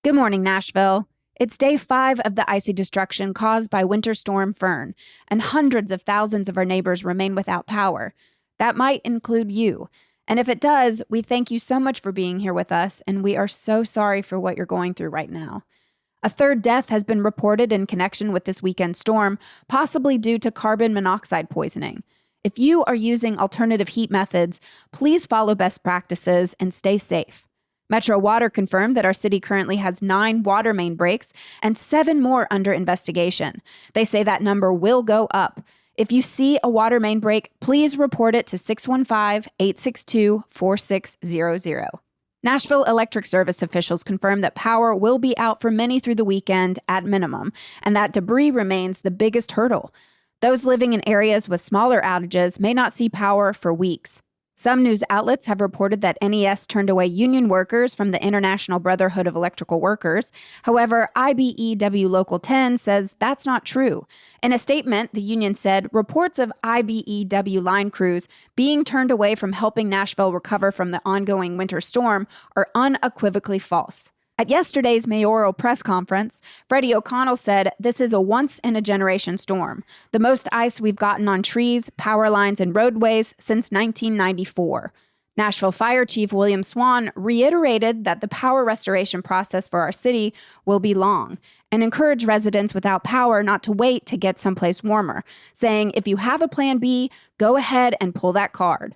Good morning, Nashville. It's day 5 of the icy destruction caused by Winter Storm Fern, and hundreds of thousands of our neighbors remain without power. That might include you. And if it does, we thank you so much for being here with us, and we are so sorry for what you're going through right now. A third death has been reported in connection with this weekend storm, possibly due to carbon monoxide poisoning. If you are using alternative heat methods, please follow best practices and stay safe. Metro Water confirmed that our city currently has 9 water main breaks and 7 more under investigation. They say that number will go up. If you see a water main break, please report it to 615-862-4600. Nashville Electric Service officials confirmed that power will be out for many through the weekend at minimum, and that debris remains the biggest hurdle. Those living in areas with smaller outages may not see power for weeks. Some news outlets have reported that NES turned away union workers from the International Brotherhood of Electrical Workers. However, IBEW Local 10 says that's not true. In a statement, the union said reports of IBEW line crews being turned away from helping Nashville recover from the ongoing winter storm are unequivocally false. At yesterday's mayoral press conference, Freddie O'Connell said this is a once-in-a-generation storm, the most ice we've gotten on trees, power lines, and roadways since 1994. Nashville Fire Chief William Swan reiterated that the power restoration process for our city will be long and encouraged residents without power not to wait to get someplace warmer, saying if you have a plan B, go ahead and pull that card.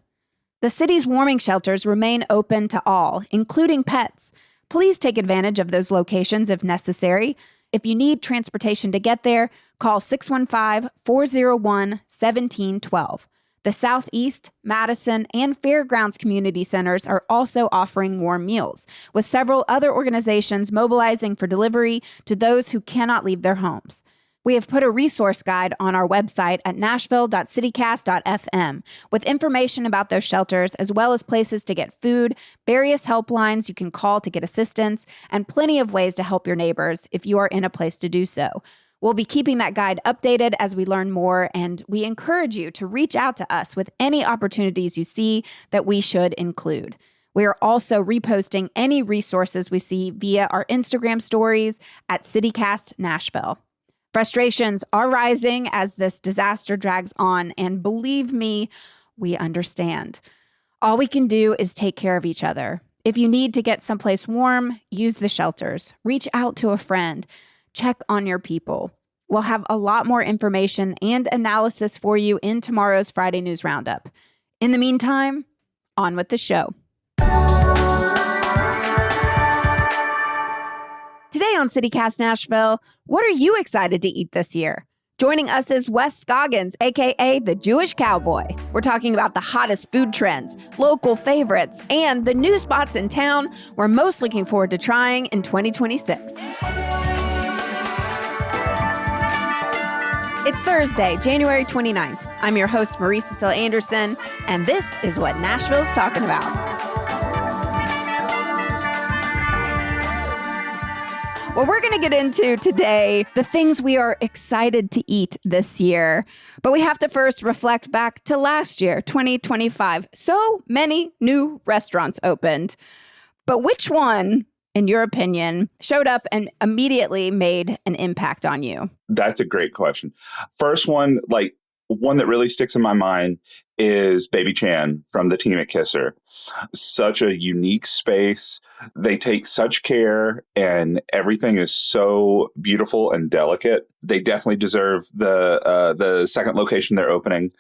The city's warming shelters remain open to all, including pets. Please take advantage of those locations if necessary. If you need transportation to get there, call 615-401-1712. The Southeast, Madison, and Fairgrounds community centers are also offering warm meals, with several other organizations mobilizing for delivery to those who cannot leave their homes. We have put a resource guide on our website at nashville.citycast.fm with information about those shelters, as well as places to get food, various helplines you can call to get assistance, and plenty of ways to help your neighbors if you are in a place to do so. We'll be keeping that guide updated as we learn more, and we encourage you to reach out to us with any opportunities you see that we should include. We are also reposting any resources we see via our Instagram stories at CityCast Nashville. Frustrations are rising as this disaster drags on, and believe me, we understand. All we can do is take care of each other. If you need to get someplace warm, use the shelters. Reach out to a friend. Check on your people. We'll have a lot more information and analysis for you in tomorrow's Friday News Roundup. In the meantime, on with the show. Today on CityCast Nashville, what are you excited to eat this year? Joining us is Wes Scoggins, a.k.a. the Jewish Cowboy. We're talking about the hottest food trends, local favorites, and the new spots in town we're most looking forward to trying in 2026. It's Thursday, January 29th. I'm your host, Marie Cecile Anderson, and this is what Nashville's talking about. Well, we're going to get into today the things we are excited to eat this year. But we have to first reflect back to last year, 2025. So many new restaurants opened. But which one, in your opinion, showed up and immediately made an impact on you? That's a great question. First one, one that really sticks in my mind is Baby Chan from the team at Kisser. Such a unique space. They take such care and everything is so beautiful and delicate. They definitely deserve the second location they're opening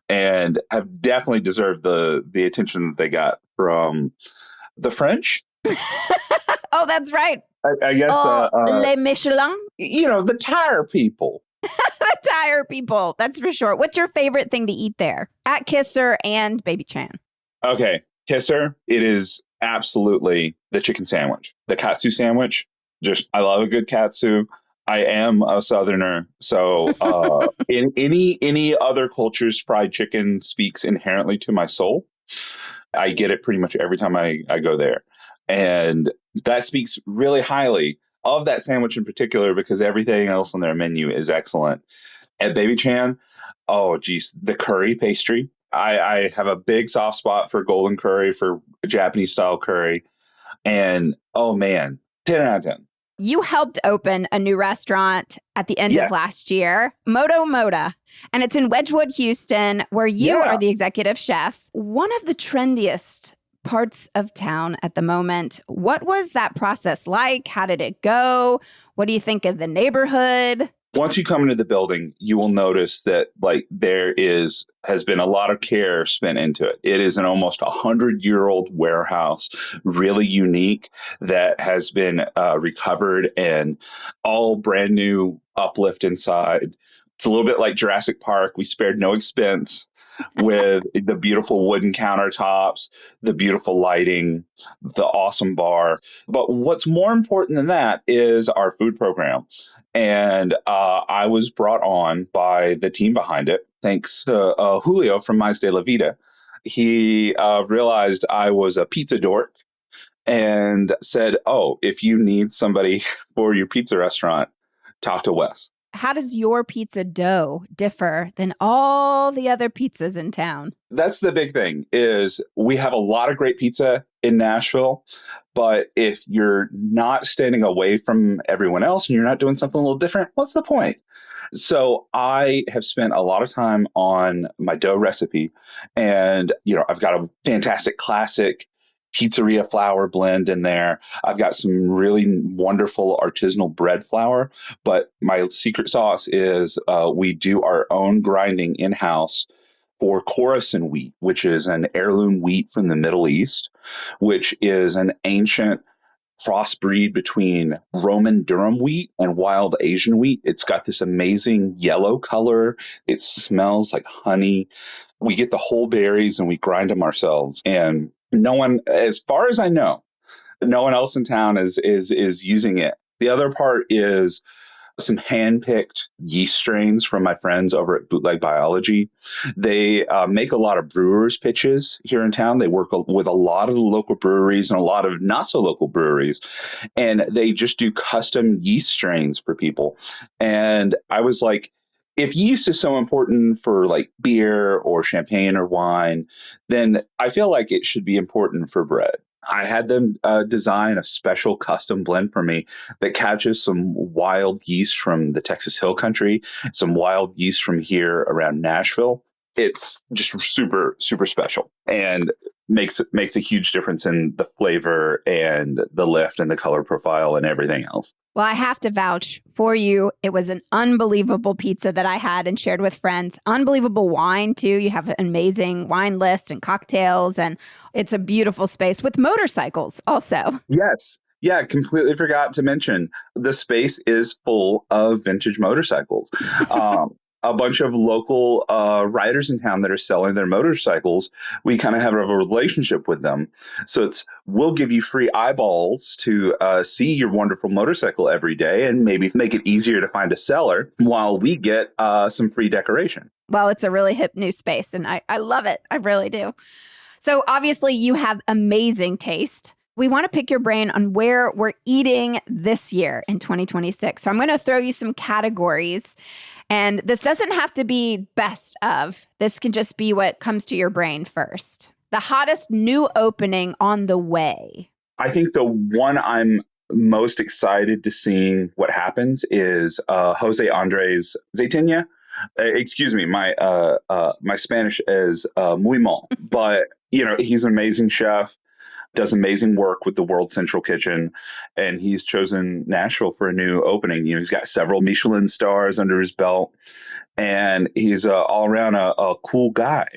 and have definitely deserved the attention that they got from the French. Oh, that's right. I guess. Les Michelin? The tire people. The tire people, that's for sure. What's your favorite thing to eat there at Kisser and Baby Chan? Okay, Kisser, it is absolutely the chicken sandwich, the katsu sandwich. I love a good katsu. I am a Southerner, so in any other culture's fried chicken speaks inherently to my soul. I get it pretty much every time I go there, and that speaks really highly of that sandwich in particular, because everything else on their menu is excellent. At Baby Chan, oh geez, the curry pastry. I have a big soft spot for golden curry, for Japanese style curry. And oh man, 10 out of 10. You helped open a new restaurant at the end of Yes. last year, Moto Moda, and it's in Wedgwood, Houston, where you Yeah. are the executive chef. One of the trendiest parts of town at the moment. What was that process like? How did it go? What do you think of the neighborhood? Once you come into the building, you will notice that like has been a lot of care spent into it. It is an almost 100-year-old warehouse, really unique, that has been recovered and all brand new uplift inside. It's a little bit like Jurassic Park. We spared no expense with the beautiful wooden countertops, the beautiful lighting, the awesome bar. But what's more important than that is our food program. And I was brought on by the team behind it, thanks to Julio from Mais de la Vida. He realized I was a pizza dork and said, "Oh, if you need somebody for your pizza restaurant, talk to Wes." How does your pizza dough differ than all the other pizzas in town? That's the big thing is we have a lot of great pizza in Nashville, but if you're not standing away from everyone else and you're not doing something a little different, what's the point? So I have spent a lot of time on my dough recipe, and I've got a fantastic classic pizzeria flour blend in there. I've got some really wonderful artisanal bread flour, but my secret sauce is we do our own grinding in-house for Coruscant wheat, which is an heirloom wheat from the Middle East, which is an ancient crossbreed between Roman durum wheat and wild Asian wheat. It's got this amazing yellow color. It smells like honey. We get the whole berries and we grind them ourselves. And no one, as far as I know, no one else in town is using it. The other part is some hand-picked yeast strains from my friends over at Bootleg Biology. They make a lot of brewers' pitches here in town. They work with a lot of the local breweries and a lot of not-so-local breweries, and they just do custom yeast strains for people. And I was like, if yeast is so important for like beer or champagne or wine, then I feel like it should be important for bread. I had them design a special custom blend for me that captures some wild yeast from the Texas Hill Country, some wild yeast from here around Nashville. It's just super, super special and makes a huge difference in the flavor and the lift and the color profile and everything else. Well, I have to vouch for you. It was an unbelievable pizza that I had and shared with friends. Unbelievable wine, too. You have an amazing wine list and cocktails, and it's a beautiful space with motorcycles also. Yes. Yeah, completely forgot to mention the space is full of vintage motorcycles. A bunch of local riders in town that are selling their motorcycles. We kind of have a relationship with them. So we'll give you free eyeballs to see your wonderful motorcycle every day and maybe make it easier to find a seller while we get some free decoration. Well, it's a really hip new space, and I love it. I really do. So obviously you have amazing taste. We want to pick your brain on where we're eating this year in 2026. So I'm going to throw you some categories. And this doesn't have to be best of. This can just be what comes to your brain first. The hottest new opening on the way. I think the one I'm most excited to seeing what happens is Jose Andres Zaytinya. Excuse me, my Spanish is muy mal, but he's an amazing chef. Does amazing work with the World Central Kitchen, and he's chosen Nashville for a new opening. He's got several Michelin stars under his belt, and he's all around a cool guy.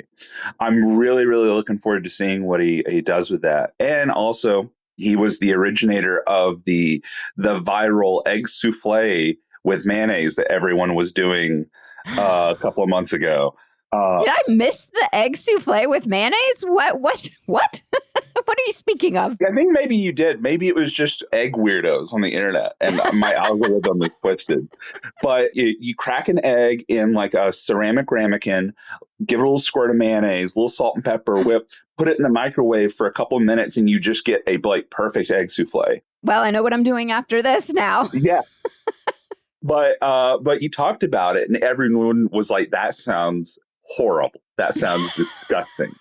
I'm really, really looking forward to seeing what he does with that. And also, he was the originator of the viral egg souffle with mayonnaise that everyone was doing a couple of months ago. Did I miss the egg souffle with mayonnaise? What? What are you speaking of? I think maybe you did. Maybe it was just egg weirdos on the internet and my algorithm is twisted. But you crack an egg in like a ceramic ramekin, give it a little squirt of mayonnaise, a little salt and pepper, whip, put it in the microwave for a couple of minutes, and you just get a perfect egg souffle. Well, I know what I'm doing after this now. Yeah. But you talked about it and everyone was like, that sounds horrible. That sounds disgusting.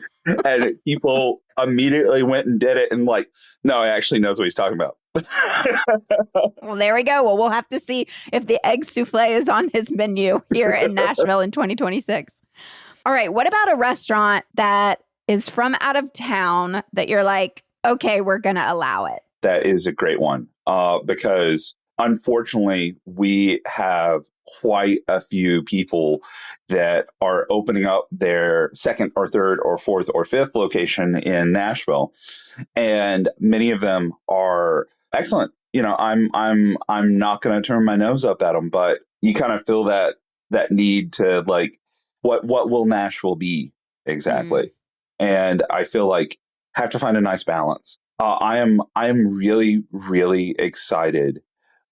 And people immediately went and did it and no, he actually knows what he's talking about. Well, there we go. Well, we'll have to see if the egg souffle is on his menu here in Nashville in 2026. All right. What about a restaurant that is from out of town that you're like, okay, we're going to allow it? That is a great one because unfortunately, we have quite a few people that are opening up their second or third or fourth or fifth location in Nashville, and many of them are excellent. You know, I'm not going to turn my nose up at them, but you kind of feel that need to like, what will Nashville be exactly? And I feel like have to find a nice balance. I am really, really excited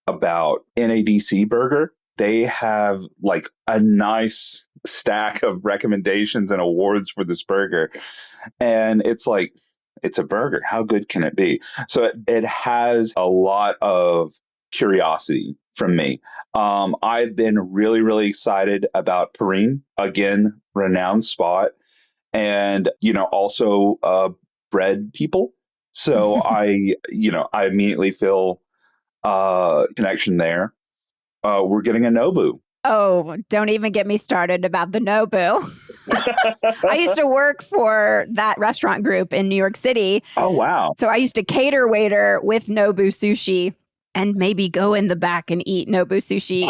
about NADC Burger. They have like a nice stack of recommendations and awards for this burger. And it's like, it's a burger. How good can it be? So it has a lot of curiosity from me. I've been really, really excited about Perrine, again, renowned spot. And, you know, also bread people. So I immediately feel connection there. We're getting a Nobu. Oh, don't even get me started about the Nobu. I used to work for that restaurant group in New York City. Oh, wow. So I used to cater waiter with Nobu sushi and maybe go in the back and eat Nobu sushi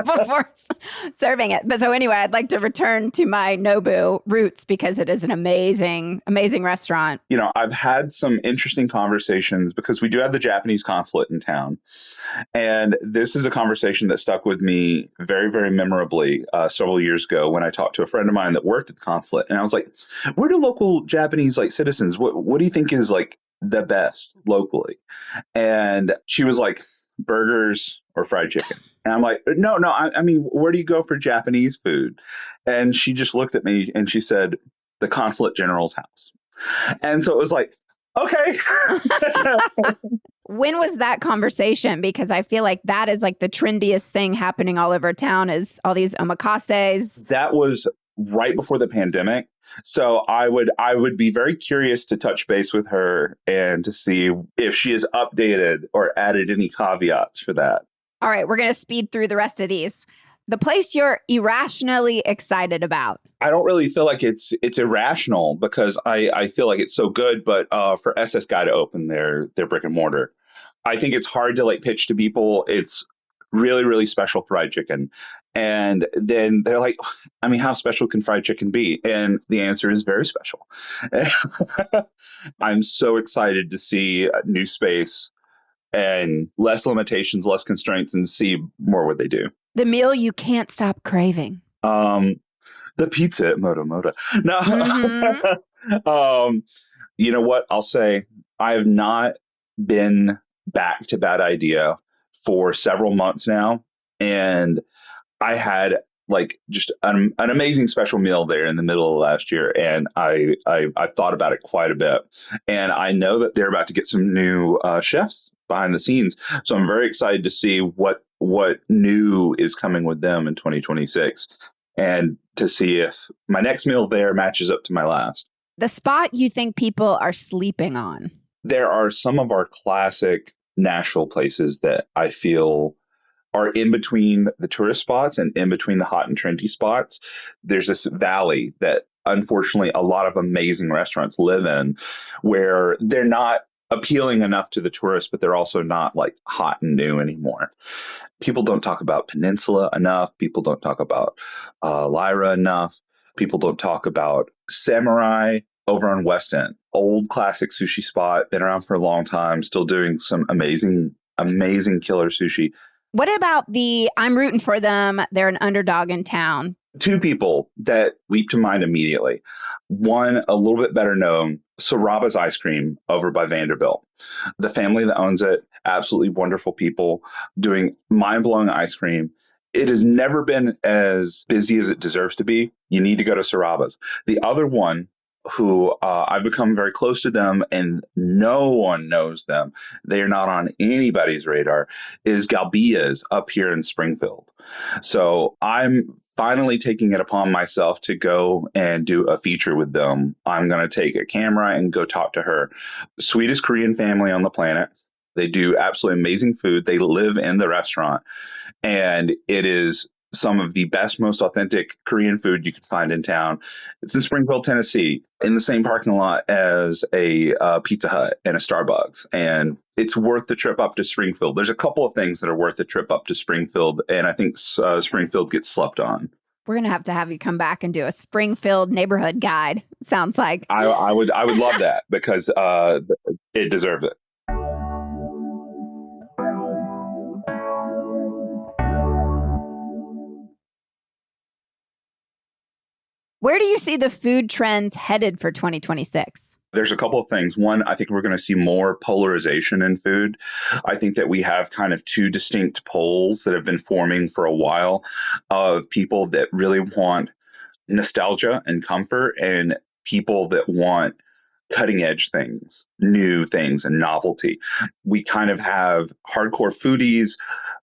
before serving it. But so anyway, I'd like to return to my Nobu roots because it is an amazing, amazing restaurant. You know, I've had some interesting conversations because we do have the Japanese consulate in town. And this is a conversation that stuck with me very, very memorably several years ago when I talked to a friend of mine that worked at the consulate. And I was like, where do local Japanese like citizens, what do you think is like the best locally? And she was like, burgers or fried chicken. And I'm like, no, I mean, where do you go for Japanese food? And she just looked at me and she said, the consulate general's house. And so it was like, okay. When was that conversation? Because I feel like that is like the trendiest thing happening all over town is all these omakases. That was right before the pandemic. So I would be very curious to touch base with her and to see if she has updated or added any caveats for that. All right, we're going to speed through the rest of these. The place you're irrationally excited about. I don't really feel like it's irrational because I feel like it's so good. But for SS Guy to open their brick and mortar, I think it's hard to like pitch to people. It's really, really special fried chicken. And then they're like, I mean, how special can fried chicken be? And the answer is very special. I'm so excited to see a new space and less limitations, less constraints, and see more what they do. The meal you can't stop craving. The pizza at Moto Moto. No. You know what? I'll say I have not been back to Bad Idea for several months now. And I had like just an amazing special meal there in the middle of last year. And I thought about it quite a bit. And I know that they're about to get some new chefs behind the scenes. So I'm very excited to see what new is coming with them in 2026 and to see if my next meal there matches up to my last. The spot you think people are sleeping on. There are some of our classic Nashville places that I feel are in between the tourist spots and in between the hot and trendy spots. There's this valley that unfortunately a lot of amazing restaurants live in where they're not appealing enough to the tourists, but they're also not like hot and new anymore. People don't talk about Peninsula enough. People don't talk about Lyra enough. People don't talk about Samurai over on West End. Old classic sushi spot, been around for a long time, still doing some amazing, amazing killer sushi. What about I'm rooting for them, they're an underdog in town? Two people that leap to mind immediately. One, a little bit better known, Saraba's Ice Cream over by Vanderbilt. The family that owns it, absolutely wonderful people doing mind-blowing ice cream. It has never been as busy as it deserves to be. You need to go to Saraba's. The other one, who I've become very close to them and no one knows them, they are not on anybody's radar, is Galbia's up here in Springfield. So I'm finally taking it upon myself to go and do a feature with them. I'm going to take a camera and go talk to her. Sweetest Korean family on the planet. They do absolutely amazing food. They live in the restaurant, and it is some of the best, most authentic Korean food you can find in town. It's in Springfield, Tennessee, in the same parking lot as a Pizza Hut and a Starbucks. And it's worth the trip up to Springfield. There's a couple of things that are worth the trip up to Springfield, and I think Springfield gets slept on. We're going to have you come back and do a Springfield neighborhood guide. It sounds like. I would love that because it deserves it. Where do you see the food trends headed for 2026? There's a couple of things. One, I think we're going to see more polarization in food. I think that we have kind of two distinct poles that have been forming for a while of people that really want nostalgia and comfort and people that want cutting edge things, new things and novelty. We kind of have hardcore foodies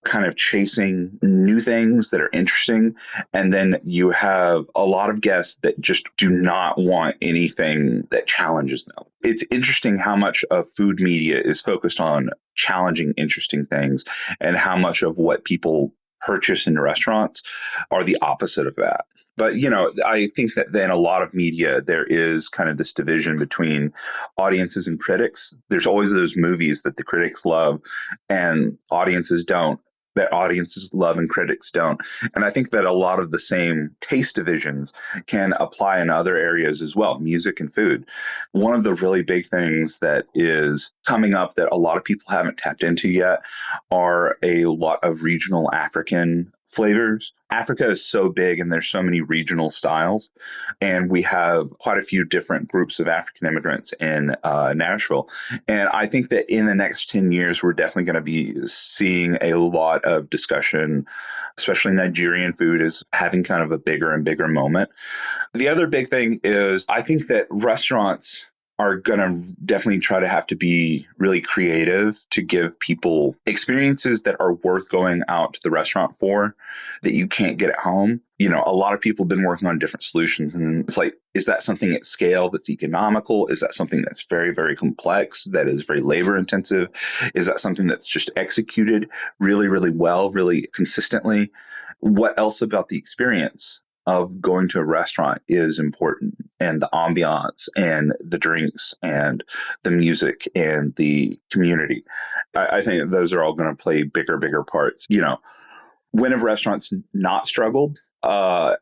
kind of chasing new things that are interesting. And then you have a lot of guests that just do not want anything that challenges them. It's interesting how much of food media is focused on challenging, interesting things, and how much of what people purchase in restaurants are the opposite of that. But, I think that then a lot of media, there is kind of this division between audiences and critics. There's always those movies that the critics love and audiences don't, that audiences love and critics don't. And I think that a lot of the same taste divisions can apply in other areas as well, music and food. One of the really big things that is coming up that a lot of people haven't tapped into yet are a lot of regional African flavors. Africa is so big and there's so many regional styles. And we have quite a few different groups of African immigrants in Nashville. And I think that in the next 10 years, we're definitely going to be seeing a lot of discussion, especially Nigerian food is having kind of a bigger and bigger moment. The other big thing is I think that restaurants are going to definitely try to have to be really creative to give people experiences that are worth going out to the restaurant for that you can't get at home. A lot of people have been working on different solutions, and it's like, is that something at scale that's economical? Is that something that's very, very complex, that is very labor intensive? Is that something that's just executed really, really well, really consistently? What else about the experience of going to a restaurant is important, and the ambiance and the drinks and the music and the community. I think those are all going to play bigger parts. When have restaurants not struggled?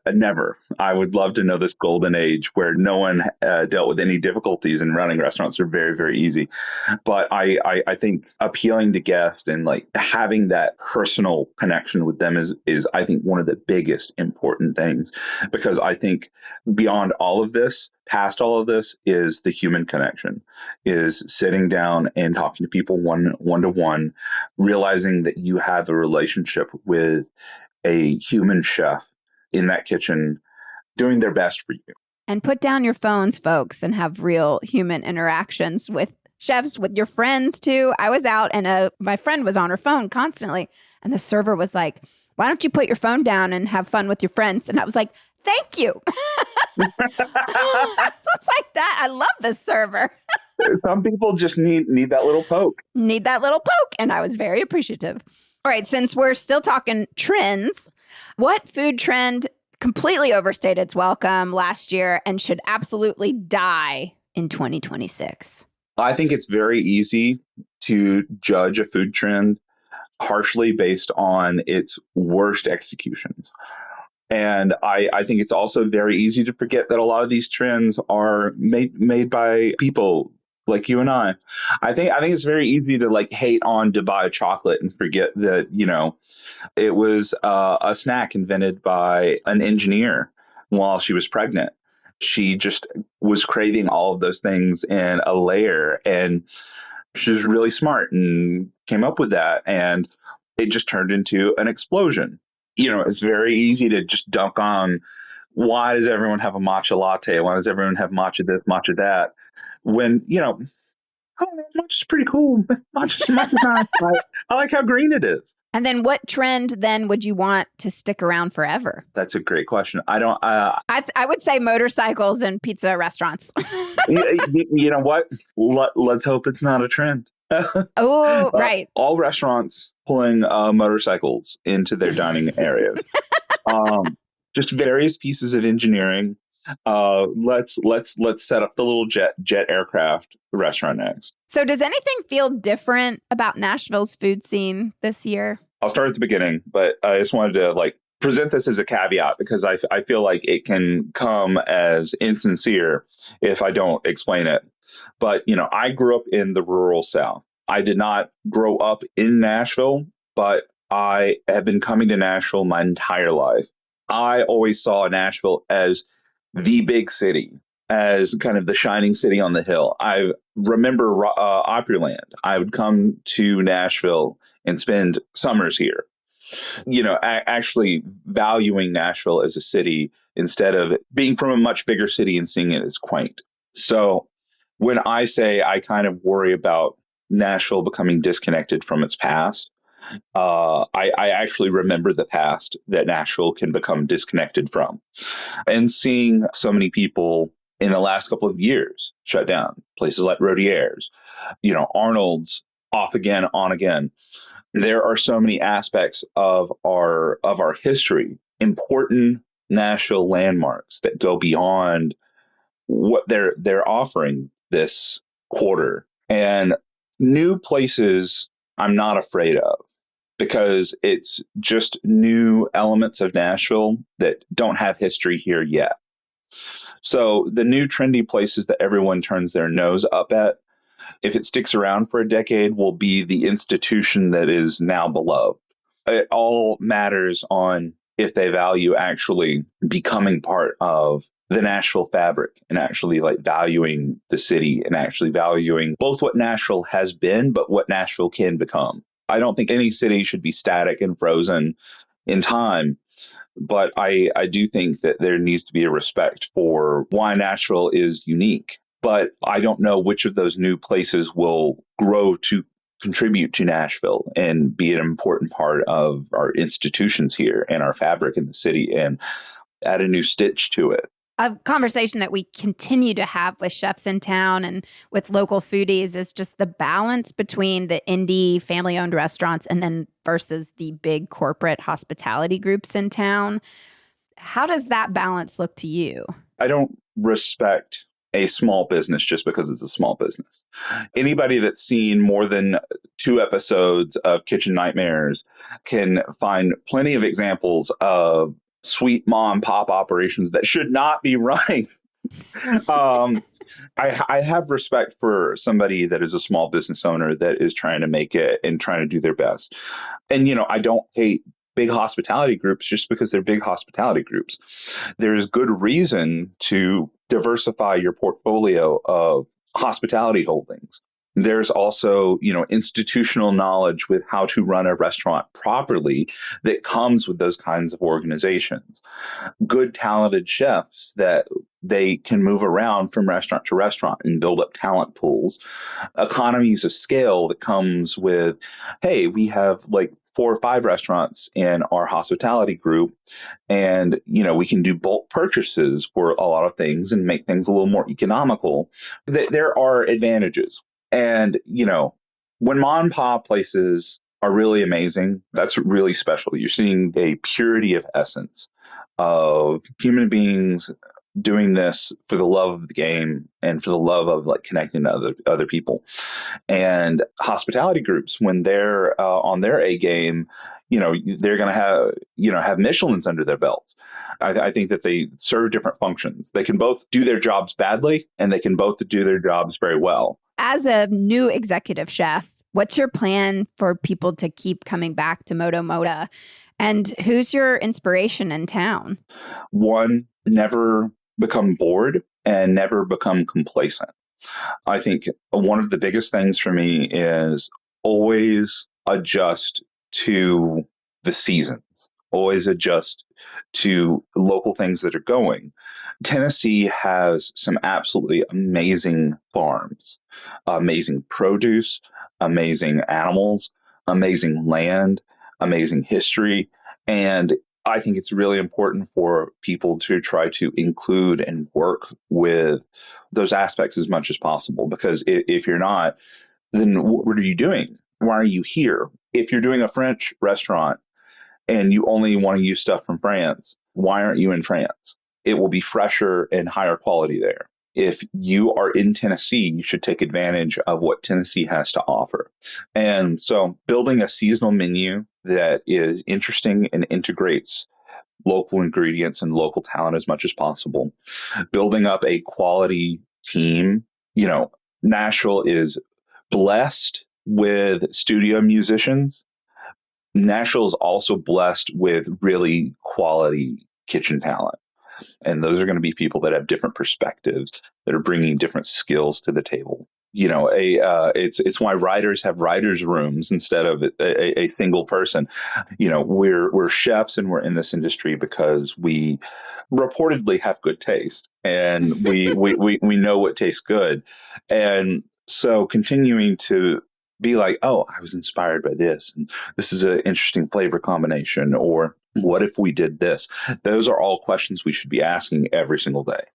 Never. I would love to know this golden age where no one dealt with any difficulties, and running restaurants are very, very easy. But I think appealing to guests and like having that personal connection with them is I think one of the biggest important things, because I think beyond all of this, past all of this, is the human connection, is sitting down and talking to people one to one, realizing that you have a relationship with a human chef in that kitchen doing their best for you. And put down your phones, folks, and have real human interactions with chefs, with your friends too. I was out and my friend was on her phone constantly, and the server was like, "Why don't you put your phone down and have fun with your friends?" And I was like, "Thank you." It's like that. I love this server. Some people just need that little poke. Need that little poke. And I was very appreciative. All right, since we're still talking trends, what food trend completely overstayed its welcome last year and should absolutely die in 2026? I think it's very easy to judge a food trend harshly based on its worst executions. And I think it's also very easy to forget that a lot of these trends are made by people like you and I. I think it's very easy to like hate on Dubai chocolate and forget that, it was a snack invented by an engineer while she was pregnant. She just was craving all of those things in a layer, and she was really smart and came up with that. And it just turned into an explosion. It's very easy to just dunk on, why does everyone have a matcha latte? Why does everyone have matcha this, matcha that? When, matcha's pretty cool. Matcha's nice. I like how green it is. And then what trend then would you want to stick around forever? That's a great question. I don't. I would say motorcycles and pizza restaurants. You know what? Let's hope it's not a trend. Oh, right. All restaurants pulling motorcycles into their dining areas. Um, just various pieces of engineering. Let's set up the little jet aircraft restaurant next. So does anything feel different about Nashville's food scene this year? I'll start at the beginning, but I just wanted to present this as a caveat because I feel like it can come as insincere if I don't explain it. But, I grew up in the rural South. I did not grow up in Nashville, but I have been coming to Nashville my entire life. I always saw Nashville as the big city, as kind of the shining city on the hill. I remember Opryland. I would come to Nashville and spend summers here. Actually valuing Nashville as a city instead of being from a much bigger city and seeing it as quaint. So when I say I kind of worry about Nashville becoming disconnected from its past, I actually remember the past that Nashville can become disconnected from. And seeing so many people in the last couple of years shut down, places like Rodier's, Arnold's, off again, on again. There are so many aspects of our history, important Nashville landmarks that go beyond what they're offering this quarter. And new places I'm not afraid of because it's just new elements of Nashville that don't have history here yet. So the new trendy places that everyone turns their nose up at, if it sticks around for a decade, will be the institution that is now beloved. It all matters on if they value actually becoming part of the Nashville fabric and actually valuing the city and actually valuing both what Nashville has been, but what Nashville can become. I don't think any city should be static and frozen in time. But I do think that there needs to be a respect for why Nashville is unique. But I don't know which of those new places will grow to contribute to Nashville and be an important part of our institutions here and our fabric in the city and add a new stitch to it. A conversation that we continue to have with chefs in town and with local foodies is just the balance between the indie family-owned restaurants and then versus the big corporate hospitality groups in town. How does that balance look to you? I don't respect a small business just because it's a small business. Anybody that's seen more than 2 episodes of Kitchen Nightmares can find plenty of examples of sweet mom and pop operations that should not be running. I have respect for somebody that is a small business owner that is trying to make it and trying to do their best. And, I don't hate big hospitality groups just because they're big hospitality groups. There's good reason to diversify your portfolio of hospitality holdings. There's also, institutional knowledge with how to run a restaurant properly that comes with those kinds of organizations. Good, talented chefs that they can move around from restaurant to restaurant and build up talent pools. Economies of scale that comes with, hey, we have 4 or 5 restaurants in our hospitality group. And, we can do bulk purchases for a lot of things and make things a little more economical. There are advantages. And, when mom and pop places are really amazing, that's really special. You're seeing a purity of essence of human beings doing this for the love of the game and for the love of connecting to other people. And hospitality groups, when they're on their A game, they're going to have Michelin's under their belts. I think that they serve different functions. They can both do their jobs badly and they can both do their jobs very well. As a new executive chef, what's your plan for people to keep coming back to Moto Moda? And who's your inspiration in town? One, never become bored and never become complacent. I think one of the biggest things for me is always adjust to the seasons, always adjust to local things that are going. Tennessee has some absolutely amazing farms, amazing produce, amazing animals, amazing land, amazing history. And I think it's really important for people to try to include and work with those aspects as much as possible, because if you're not, then what are you doing? Why are you here? If you're doing a French restaurant and you only want to use stuff from France, why aren't you in France? It will be fresher and higher quality there. If you are in Tennessee, you should take advantage of what Tennessee has to offer. And so building a seasonal menu that is interesting and integrates local ingredients and local talent as much as possible, building up a quality team. Nashville is blessed with studio musicians. Nashville is also blessed with really quality kitchen talent. And those are going to be people that have different perspectives, that are bringing different skills to the table. It's why writers have writers' rooms instead of a single person. We're chefs and we're in this industry because we reportedly have good taste, and we know what tastes good. And so continuing to be like, oh, I was inspired by this, and this is an interesting flavor combination, or what if we did this? Those are all questions we should be asking every single day.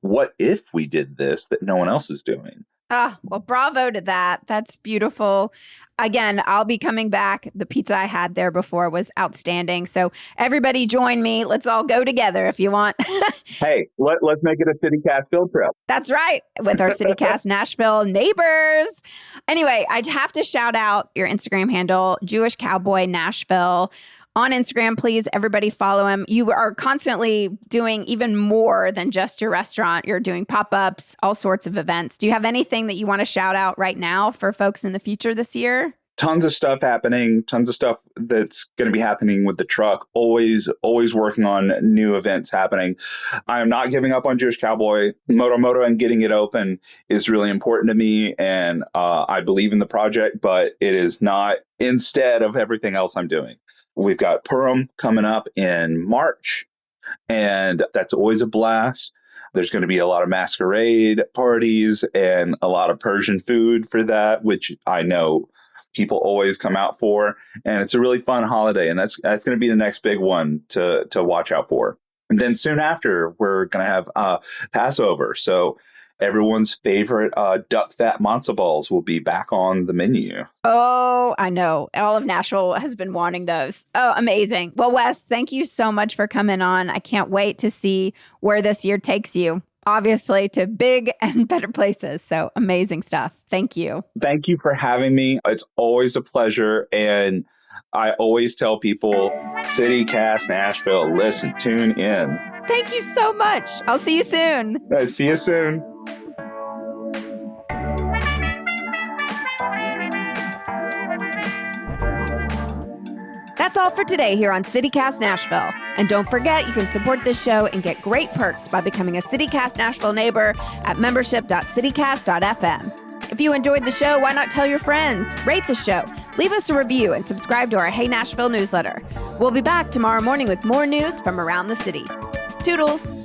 What if we did this that no one else is doing? Oh, well, bravo to that. That's beautiful. Again, I'll be coming back. The pizza I had there before was outstanding. So everybody join me. Let's all go together if you want. Hey, let's make it a CityCast field trip. That's right. With our CityCast Nashville neighbors. Anyway, I'd have to shout out your Instagram handle, Jewish Cowboy Nashville. On Instagram, please, everybody follow him. You are constantly doing even more than just your restaurant. You're doing pop-ups, all sorts of events. Do you have anything that you want to shout out right now for folks in the future this year? Tons of stuff happening, tons of stuff that's going to be happening with the truck. Always working on new events happening. I am not giving up on Jewish Cowboy. Moto and getting it open is really important to me. And I believe in the project, but it is not instead of everything else I'm doing. We've got Purim coming up in March, and that's always a blast. There's going to be a lot of masquerade parties and a lot of Persian food for that, which I know people always come out for. And it's a really fun holiday, and that's going to be the next big one to watch out for. And then soon after, we're going to have Passover. So everyone's favorite duck fat matzo balls will be back on the menu. Oh, I know. All of Nashville has been wanting those. Oh, amazing. Well, Wes, thank you so much for coming on. I can't wait to see where this year takes you. Obviously, to big and better places. So amazing stuff. Thank you. Thank you for having me. It's always a pleasure. And I always tell people, CityCast Nashville, listen, tune in. Thank you so much. I'll see you soon. See you soon. That's all for today here on CityCast Nashville. And don't forget, you can support this show and get great perks by becoming a CityCast Nashville neighbor at membership.citycast.fm. If you enjoyed the show, why not tell your friends? Rate the show, leave us a review, and subscribe to our Hey Nashville newsletter. We'll be back tomorrow morning with more news from around the city. Toodles!